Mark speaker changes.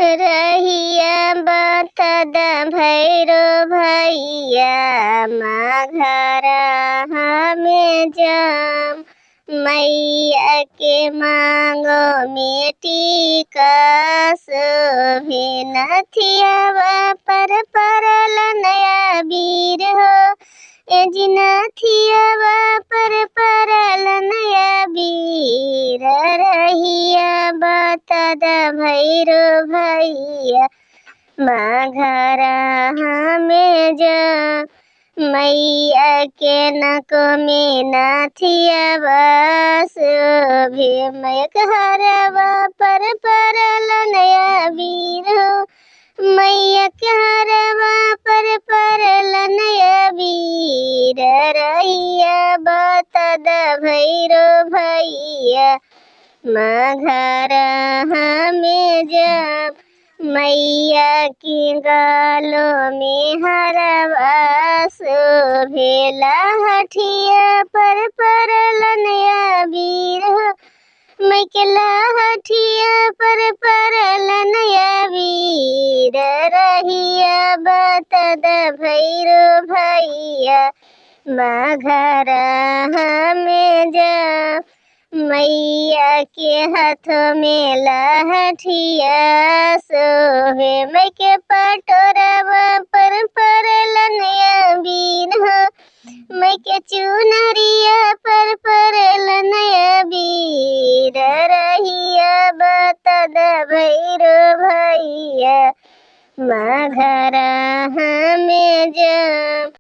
Speaker 1: रहिया बतद भैरो भैया माघरा हमें जम मैया के मांगो मिट्टी का नथिया पर परल नया वीर हो ए नथिया पर परल नया वीर रहिया बतद भैरो भैया माघरा हमें जा मैया के नको में नथिया बस भी हरवा पर परल नया वीर हो मैया के हरवा पर परल नया वीर रहिया बतद भैरो भैया माघरा हमें जा मैया की गालों में हरवा भेला हठिया पर परल नया वीर हो मैं के लाहठिया पर परल नया वीर रहिया बतद भैरो भैया माघरा हमें जा मैया के हाथों में लाहठिया सोहे मैं के पटोरवा पर परल नया वीर हो मैं के चुनरिया पर परल नया वीर रहिया बतद भैरो भैया माघरा हमें जा।